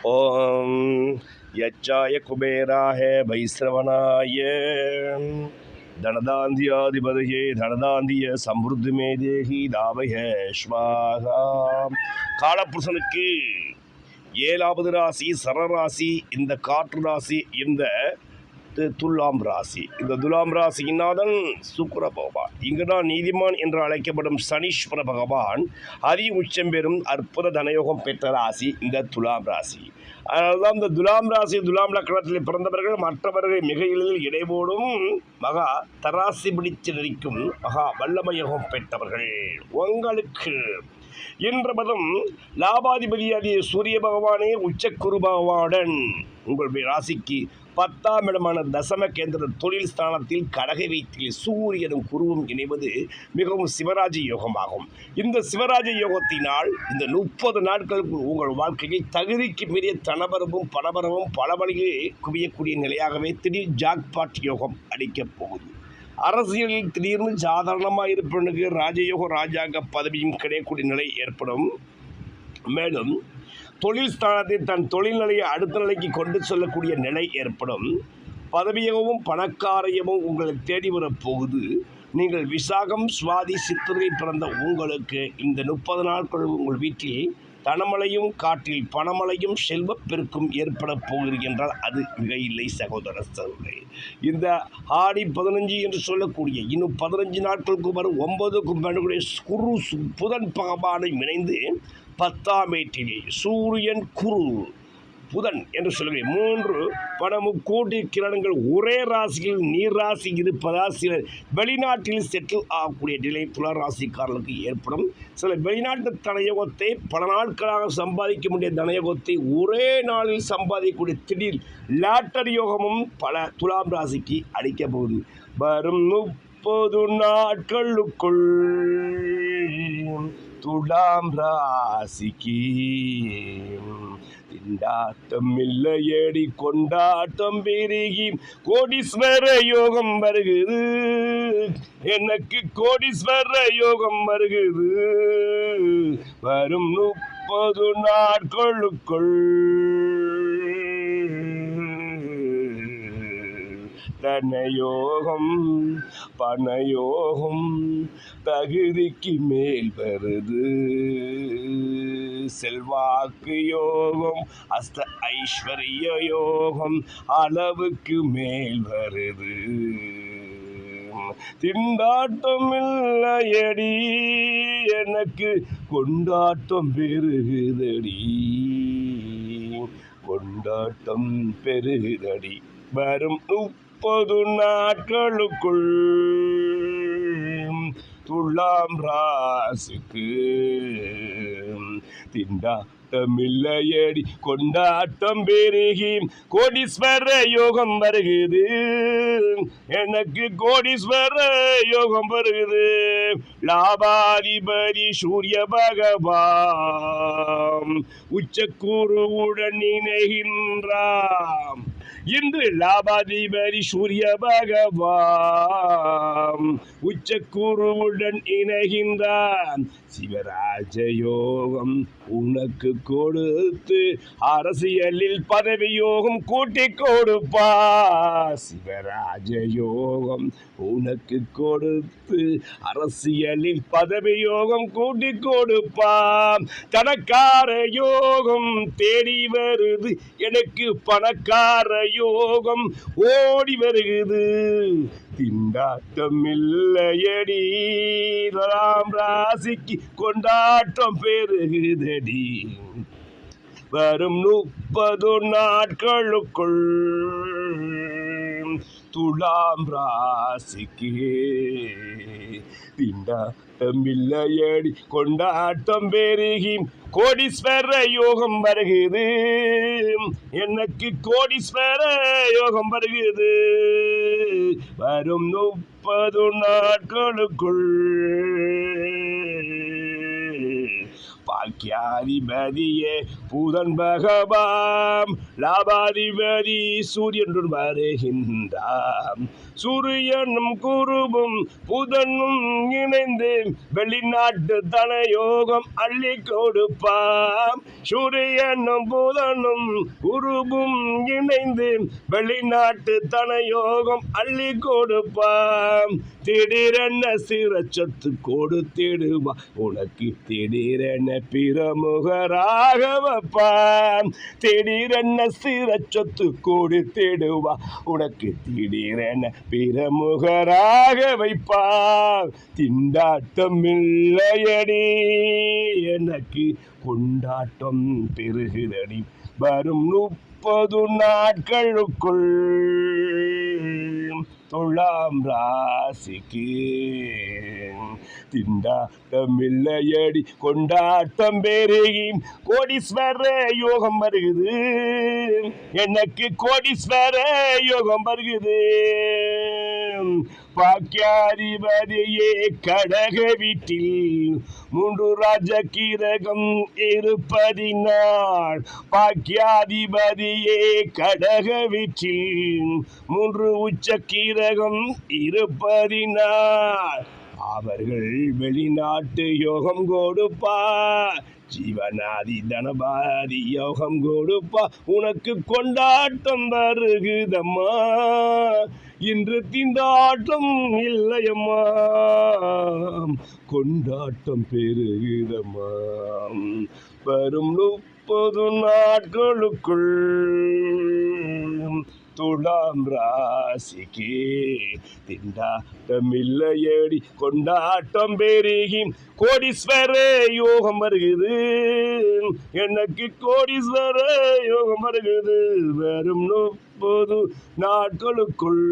ओम यच्चाय कुबेराय वैश्रवणाय धनदान्ध्याधिपतये धनदाந்திய சம்பிருத்திமே தேகி தாவய ஸ்வாகா. காலபுருஷனுக்கு 7வது ராசி சரராசி. இந்த காற்று ராசி இந்த துலாம் ராசி. இந்த துலாம் ராசியினாதான் சுக்கிர பகவான். இங்குதான் நீதிமான் என்று அழைக்கப்படும் சனீஸ்வர பகவான் அதி உச்சம் பெறும் அற்புத தனயோகம் பெற்ற ராசி இந்த துலாம் ராசி. அதனால்தான் இந்த துலாம் ராசி துலாம் லக்னத்தில் பிறந்தவர்கள் மற்றவர்கள் மிக எளிதில் இடைபோடும் மகா தராசி பிடித்து நிற்கும் மகா வல்லமயோகம் பெற்றவர்கள். உங்களுக்கு என்ற பதம் லாபாதிபதியாகிய சூரிய பகவானே உச்சக்குரு பகவானுடன் உங்களுடைய ராசிக்கு 10ஆம் இடமான தசம கேந்திர தொழில் ஸ்தானத்தில் கடகை வீட்டில் சூரியனும் குருவும் இணைவது மிகவும் சிவராஜ யோகமாகும். இந்த சிவராஜ யோகத்தினால் இந்த 30 நாட்களுக்கு உங்கள் வாழ்க்கையை தகுதிக்கு மீறிய தனபரவும் பணபரவும் பல வழிகளில் குவியக்கூடிய நிலையாகவே திடீர் ஜாக்பாட் யோகம் அளிக்கப் போகுது. அரசியலில் திடீர்னு சாதாரணமாக இருப்பவனுக்கு ராஜயோக ராஜாங்க பதவியும் கிடைக்கக்கூடிய நிலை ஏற்படும். மேலும் தொழில் ஸ்தானத்தில் தன் தொழில்நிலையை அடுத்த நிலைக்கு கொண்டு செல்லக்கூடிய நிலை ஏற்படும். பதவியவும் பணக்காரையவும் உங்களை தேடி வரப்போகுது. நீங்கள் விசாகம் சுவாதி சித்திரை பிறந்த உங்களுக்கு இந்த 30 நாட்கள் உங்கள் வீட்டில் தனமழையும் காற்றில் பணமழையும் செல்வப்பெருக்கும் ஏற்பட போகிறது என்றால் அது மிக இல்லை சகோதர சகோதரி. இந்த ஆடி 15 என்று சொல்லக்கூடிய இன்னும் 15 நாட்களுக்கு வரும் 9க்கும் மேலுடைய குரு புதன் பகவானை இணைந்து 10ஆம் வீட்டிலே சூரியன் குரு புதன் என்று சொல்லுகிறேன் 3 பணமுக்கோட்டி கிரணங்கள் ஒரே ராசியில் நீர் ராசி இருப்பதால் சில வெளிநாட்டில் செட்டில் ஆகக்கூடிய நிலை துலா ராசிக்காரர்களுக்கு ஏற்படும். சில வெளிநாட்டு தனயோகத்தை பல நாட்களாக சம்பாதிக்க முடிய தனயோகத்தை ஒரே நாளில் சம்பாதிக்கக்கூடிய திடீர் லாட்டரி யோகமும் பல துலாம் ராசிக்கு அளிக்க போகுது. வரும் 30 நாட்களுக்குள் துலாம் ராசிக்கு திண்டாட்டம் இல்லையடி கொண்டாட்டம் பெருகி கோடீஸ்வர யோகம் வருகுது. எனக்கு கோடீஸ்வர யோகம் வருகுது. வரும் 30 நாட்களுக்குள் தனயோகம் பணயோகம் தகுதிக்கு மேல் வருது. செல்வாக்கு யோகம் அஷ்ட ஐஸ்வர்ய யோகம் அளவுக்கு மேல் வருது. திண்டாட்டம் இல்லையடி எனக்கு கொண்டாட்டம் பெருகுதடி கொண்டாட்டம் பெருகுதடி. வரும் 30 நாட்களுக்குள் துலாம் ராசிக்கு திண்டாட்டமில்லையடி கொண்டாட்டம் பெருகி கோடீஸ்வர யோகம் வருகுது. எனக்கு கோடீஸ்வர யோகம் வருகுது. லாபாதிபதி சூரிய பகவான் உச்சக்குருவுடன் இணைகின்றான். இன்று லாபாதிபதி சூரிய பகவான் உச்சக்குருவுடன் இணைகின்றான். சிவராஜ யோகம் உனக்கு கொடுத்து அரசியலில் பதவி யோகம் கூட்டி கொடுப்பா. சிவராஜ யோகம் உனக்கு கொடுத்து அரசியலில் பதவி யோகம் கூட்டி கொடுப்பா. தனக்கார யோகம் தேடி வருது. எனக்கு பணக்கார யோகம் ஓடி வருகுது. திண்டாட்டம் இல்லையடி துலாம் ராசிக்கு கொண்டாட்டம் பெருகுதடி. வரும் 30 நாட்களுக்குள் துலாம் ராசிக்கு திண்டாட்டம் இல்லையடி கொண்டாட்டம் பெருகி கோடீஸ்வர யோகம் வருகுது. எனக்கு கோடீஸ்வர யோகம் வருகுது. வரும் 30 நாட்களுக்குள் பாக்கியாதிபதியே புதன் பகவான் லாபாதிபதி சூரியனுடன் வருகின்றான். சூரியனும் குருவும் புதனும் இணைந்து வெளிநாட்டு தனயோகம் அள்ளி கொடுப்பாம். சூரியனும் புதனும் குருவும் இணைந்து வெளிநாட்டு தனயோகம் அள்ளி கொடுப்பாம். திடீரென சிறச்சத்து கொடுத்திடுவா உனக்கு திடீரென பிரமுகராக வைப்பான். திடீரென சிறச்சத்து கொடுத்திடுவா உனக்கு திடீரென பிரமுகராக வைப்பான். திண்டாட்டம் இல்லையடி எனக்கு கொண்டாட்டம் பெருகுதடி வரும் 30 நாட்களுக்குள். துலாம் ராசிக்கு திண்டாட்டம் இல்லையடி கொண்டாட்டம் பெருகி கோடீஸ்வர யோகம் வருகுது. எனக்கு கோடீஸ்வர யோகம் வருகுது. பாக்கியாதிபதியே கடக வீட்டில் 3 ராஜகீரகம் இருப்பதினால். பாக்கியாதிபதியே கடக வீட்டில் 3 உச்சக்கீரகம் இருப்பதினால் அவர்கள் வெளிநாட்டு யோகம் கொடுப்பா. ஜீவனாதி தனபாதி யோகம் கொடுப்பா. உனக்கு கொண்டாட்டம் வருகுதம்மா இன்று திண்டாட்டம் இல்லையம்மா கொண்டாட்டம் பெருகுதம்மா வரும் 30 நாட்களுக்குள். துலாம் ராசிக்கு திண்டாட்டம் இல்லையடி கொண்டாட்டம் பெருகி கோடீஸ்வர யோகம் வருகுது. எனக்கு கோடீஸ்வர யோகம் வருகுது வரும் 30 நாட்களுக்குள்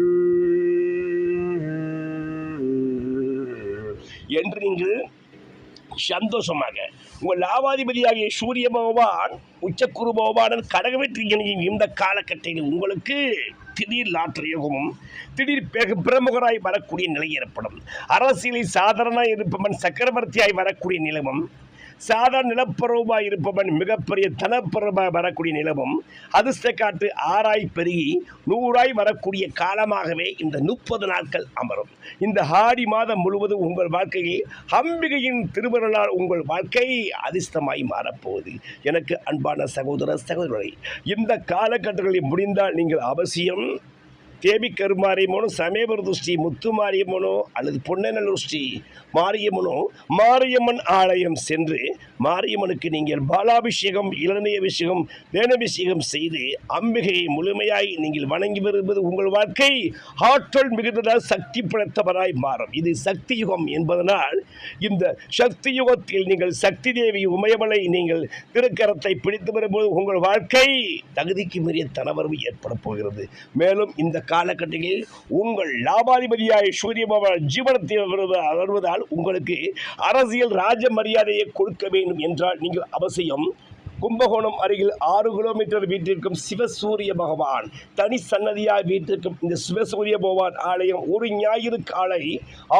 என்று நீங்கள் சந்தோஷமாக உங்கள் லாபாதிபதியாகிய சூரிய பகவான் உச்சக்குரு பகவான் கடகவெற்றியின் இந்த காலகட்டத்தில் உங்களுக்கு திடீர் லாட்டரி யோகமும் திடீர் பிரமுகராய் வரக்கூடிய நிலை ஏற்படும். அரசியலில் சாதாரண இருப்பவன் சக்கரவர்த்தியாய் வரக்கூடிய நிலவும், சாதாரண நிலப்பருவமாய் இருப்பவன் மிகப்பெரிய தனப்பருவமாய் வரக்கூடிய நிலவும், அதிர்ஷ்ட காட்டு 6 பெருகி 100 வரக்கூடிய காலமாகவே இந்த 30 நாட்கள் அமரும். இந்த ஆடி மாதம் முழுவதும் உங்கள் வாழ்க்கையில் அம்பிகையின் திருவருளால் உங்கள் வாழ்க்கை அதிர்ஷ்டமாய் மாறப்போகுது. எனக்கு அன்பான சகோதர சகோதரி, இந்த காலகட்டங்களில் முடிந்தால் நீங்கள் அவசியம் தேவி கருமாரியம்மனோ, சமயபுரத்து ஸ்ரீ முத்துமாரியம்மனோ அல்லது பொன்னநல்லூர் ஸ்ரீ மாரியம்மனோ மாரியம்மன் ஆலயம் சென்று மாரியம்மனுக்கு நீங்கள் பாலாபிஷேகம், இளநீர் அபிஷேகம், வேணாபிஷேகம் செய்து அம்பிகையை முழுமையாய் நீங்கள் வணங்கி வருவது உங்கள் வாழ்க்கை ஆற்றல் மிகுந்ததால் சக்தி படைத்தவராய் மாறும். இது சக்தி யுகம் என்பதனால் இந்த சக்தி யுகத்தில் நீங்கள் சக்தி தேவி உமையவளை நீங்கள் திருக்கரத்தை பிடித்து வரும்போது உங்கள் வாழ்க்கை தகுதிக்கு மீறிய தனவரவு ஏற்பட போகிறது. மேலும் இந்த காலகட்டத்தில் உங்கள் லாபாதிபதியாய் சூரிய பகவான் ஜீவனத்தில் வருவதால் உங்களுக்கு அரசியல் ராஜ மரியாதையை கொடுக்க வேண்டும் என்றால் நீங்கள் அவசியம் கும்பகோணம் அருகில் 6 கிலோமீட்டர் வீட்டிற்கும் சிவசூரிய பகவான் தனி சன்னதியாய் வீட்டிற்கும் இந்த சிவசூரிய பகவான் ஆலயம் ஒரு ஞாயிறு காலை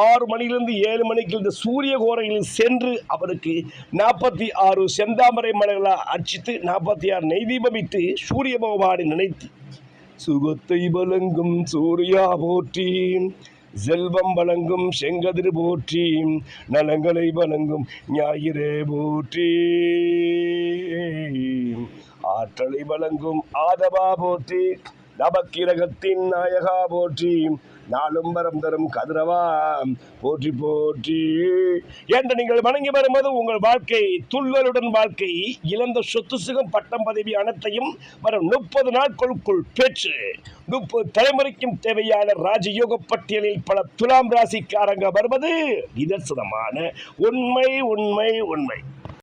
6 மணியிலிருந்து 7 மணிக்கு இந்த சூரிய கோரையில் சென்று அவருக்கு 46 செந்தாமரை மலர்களால் அர்ச்சித்து 46 நெய்தீபமிட்டு சூரிய பகவானை நினைத்து சுகத்தை வழங்கும் சூர்யா போற்றி, செல்வம் வழங்கும் செங்கதிர் போற்றி, நலங்களை வழங்கும் ஞாயிறே போற்றி, ஆற்றலை வழங்கும் ஆதவா போற்றி, நவக்கிரகத்தின் நாயகா போற்றி, நாளும் வரம் தரும் கதிரவா போற்றி போற்றி என்று நீங்கள் வணங்கி வரும்போது உங்கள் வாழ்க்கை துள்ளலுடன் வாழ்க்கை இழந்த சொத்து சுகம் பட்டம் பதவி அனைத்தையும் வரும் 30 நாட்களுக்குள் பெற்று 30 தலைமுறைக்கும் தேவையான ராஜயோக பட்டியலில் பல துலாம் ராசிக்காரங்க வருவது நிதர்சனமான உண்மை உண்மை உண்மை.